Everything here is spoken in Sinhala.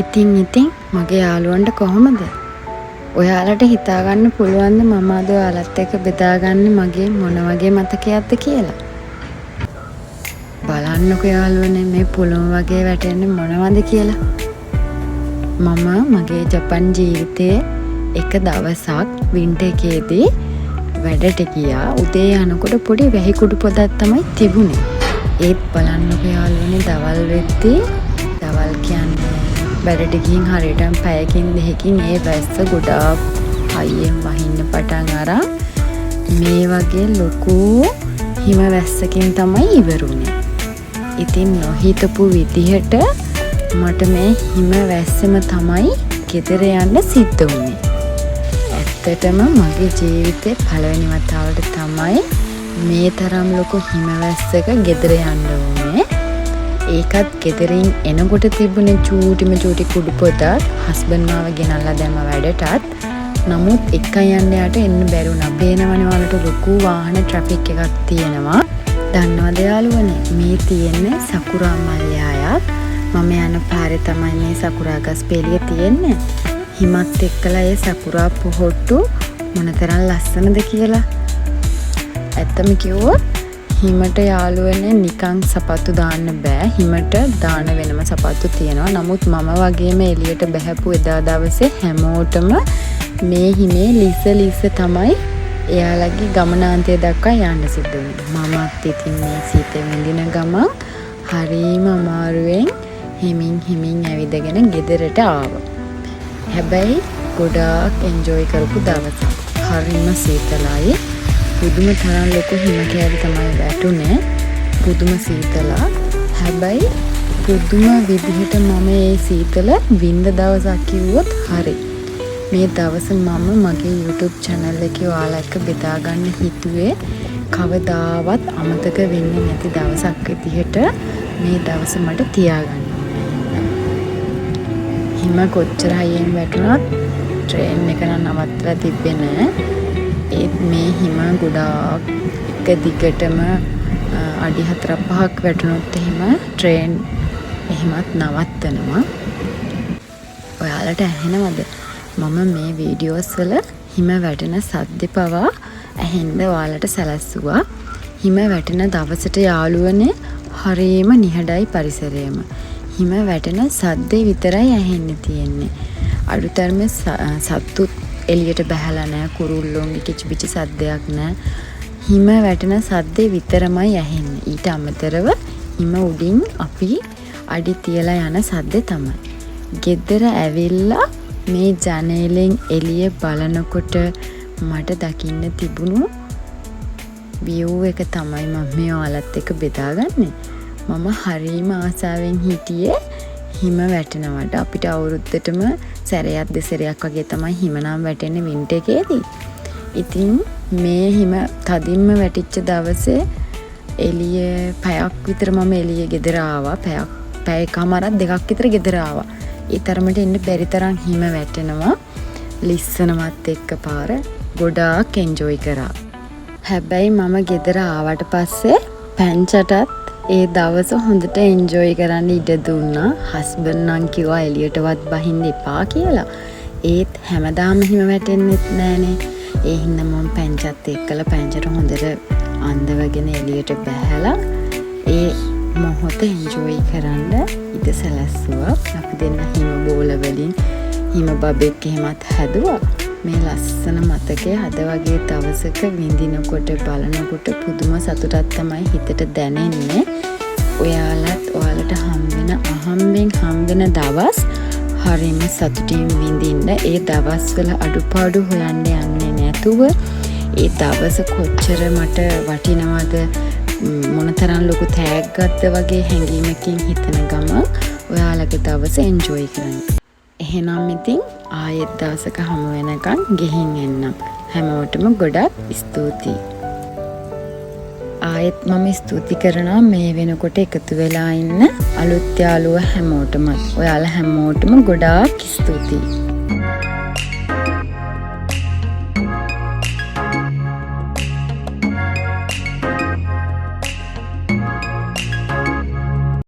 ඉතින් මගේ යාළුවන්ට කොහොමද? ඔයාලට හිතාගන්න පුළුවන්ද මම අද ඔයාලත් එක්ක බෙදාගන්නේ මගේ මොන වගේ මතකයක්ද කියලා? බලන්නකෝ යාළුවනේ මේ පුළුවන් වගේ වැටෙන්නේ මොනවද කියලා. මම මගේ ජපන් ජීවිතයේ එක දවසක් වින්ටර් එකේදී වැඩට ගියා. උදේ යනකොට පොඩි වැහි කුඩු පොදක් තමයි තිබුණේ. ඒත් බලන්නකෝ යාළුවනේ දවල් වෙද්දී දවල් කියන්නේ වැඩට ගිහින් හරියටම පැයකින් දෙකකින් ඒ වැස්ස ගොඩාක් හයියෙන් වහින්න පටන් අරන් මේ වගේ ලොකු හිම වැස්සකින් තමයි ඉවරුනේ. ඉතින් නොහිතපු විදිහට මට මේ හිම වැස්සෙම තමයි ගෙදර යන්න සිද්ධ වුනේ. ඇත්තටම මගේ ජීවිතේ පළවෙනි වතාවට තමයි මේ තරම් ලොකු හිම වැස්සක ගෙදර යන්න වුනේ. ඒකත් ගෙදරින් එනකොට තිබුණේ චූටි කුඩු පොතක් හස්බන්ඩ් මාව ගෙනල්ලා දැම්ම වැඩටත්. නමුත් එක යන්න යට එන්න බැරි වුණා. පේනවනේ වලට ලොකු වාහන ට්‍රැෆික් එකක් තියෙනවා. දන්නවද යාළුවනේ මේ තියෙන්නේ සකුරා මල්යායක්. මම යන පාරේ තමයි මේ සකුරා ගස් පෙළිය තියෙන්නේ. හිමත් එක්කලා ඒ සකුරා පොහොට්ටු මොනතරම් ලස්සනද කියලා. ඇත්තම කිව්වොත් හිමට යාළුවනේ නිකන් සපත්තු දාන්න බෑ. හිමට දාන වෙනම සපත්තු තියෙනවා. නමුත් මම වගේම එළියට බහැපු එදා දවසේ හැමෝටම මේ හිමේ ලිස්ස තමයි එයාලගේ ගමනාන්තය දක්වා යන්න සිද්ධ වුණේ. මමත් ඉතින් මේ සීතල විඳින ගමන් හරිම අමාරුවෙන් හිමින් ඇවිදගෙන ගෙදරට ආවා. හැබැයි ගොඩාක් එන්ජොයි කරපු දවසක්. හරිම සීතලයි. පුදුම තරම් ලොකු හිම කෑලි තමයි වැටුනේ. පුදුම සීතලක්. හැබැයි පුදුම විදිහට මම මේ සීතල විඳ දවසක් කිව්වොත් හරි. මේ දවස මම මගේ YouTube channel එකේ ඔයාලා එක්ක බෙදා ගන්න හිතුවේ කවදාවත් අමතක වෙන්නේ නැති දවසක් විදිහට මේ දවස මට තියාගන්න. හිම කොච්චර හයියෙන් වැටුණත් ට්‍රේන් එක නවත්තලා තිබ්බේ නෑ. ඒත් මේ හිම ගොඩාක් එක දිගටම අඩි 4-5ක් වැටුණොත් එහෙම ට්‍රේන් එහෙමත් නවත්තනවා. ඔයාලට ඇහෙනවද? මම මේ වීඩියෝස් වල හිම වැටෙන සද්ද පවා ඇහෙන්න ඔයාලට සැලැස්සුවා. හිම වැටෙන දවසට යාළුවනේ හරිම නිහඬයි පරිසරයම. හිම වැටෙන සද්දේ විතරයි ඇහෙන්න තියෙන්නේ. අඩුතරමේ සත්තුත් එළියට බහැලා නැහැ. කුරුල්ලෝන්ගේ කිචිපිචි සද්දයක් නැහැ. හිම වැටෙන සද්දේ විතරමයි ඇහෙන්නේ. ඊට අමතරව හිම උඩින් අපි අඩි තියලා යන සද්දේ තමයි. ගෙදර ඇවිල්ලා මේ ජනේලෙන් එළිය බලනකොට මට දකින්න තිබුණු view එක තමයි මම මේ ඔයාලත් එක්ක බෙදාගන්නේ. මම හරිම ආසාවෙන් හිටියේ හිම වැටෙනවට. අපිට අවුරුද්දටම සැරයක් දෙසරයක් වගේ තමයි හිම නම් වැටෙන්නේ වින්ටර් එකේදී. ඉතින් මේ හිම තදින්ම වැටිච්ච දවසේ එළිය පැයක් විතර මම එළිය ගෙදර ආවා. පැයකමාරක් දෙකක් විතර ගෙදර ආවා. ඒ තරමට ඉන්න බැරි තරම් හිම වැටෙනවා. ලිස්සනවත් එක්ක පාර ගොඩාක් එන්ජොයි කරා. හැබැයි මම ගෙදර ආවට පස්සේ පැංචටත් ඒ දවස හොඳට එන්ජොයි කරන්න ඉඩ දුන්නා. හස්බන්ඩ් නම් කිව්වා එළියටවත් බහින්න එපා කියලා. ඒත් හැමදාම හිම වැටෙන්නෙත් නෑනේ. ඒ හින්දා මම පැංචත් එක්කලා පැංචට හොඳට අඳවගෙන එළියට බැහැලා ඒ මොහොත එන්ජොයි කරන්න ඉඩ සැලැස්සුවා. අපි දෙන්න හිම බෝල වලින් හිම බබෙක් එහෙමත් හැදුවා. මේ ලස්සන මතකය අද වගේ දවසක විඳිනකොට බලනකොට පුදුම සතුටක් තමයි හිතට දැනෙන්නේ. ඔයාලට හම්බෙන දවස් හරිම සතුටින් විඳින්න. ඒ දවස්වල අඩුපාඩු හොයන්න යන්නේ නැතුව ඒ දවස කොච්චර මට වටිනවද මොනතරම් ලොකු තෑග්ගක්ද වගේ හැඟීමකින් හිතන ගමන් ඔයාලගේ දවස එන්ජොයි කරන්න. එහෙනම් ඉතින් ආයෙත් දවසක හමු වෙනකන් ගිහින් එන්නම්. හැමෝටම ගොඩක් ස්තුතියි. ආයෙත් මම ස්තුති කරනවා මේ වෙනකොට එකතු වෙලා ඉන්න අලුත් යාළුවෝ හැමෝටම. ඔයාලා හැමෝටම ගොඩාක් ස්තුතියි.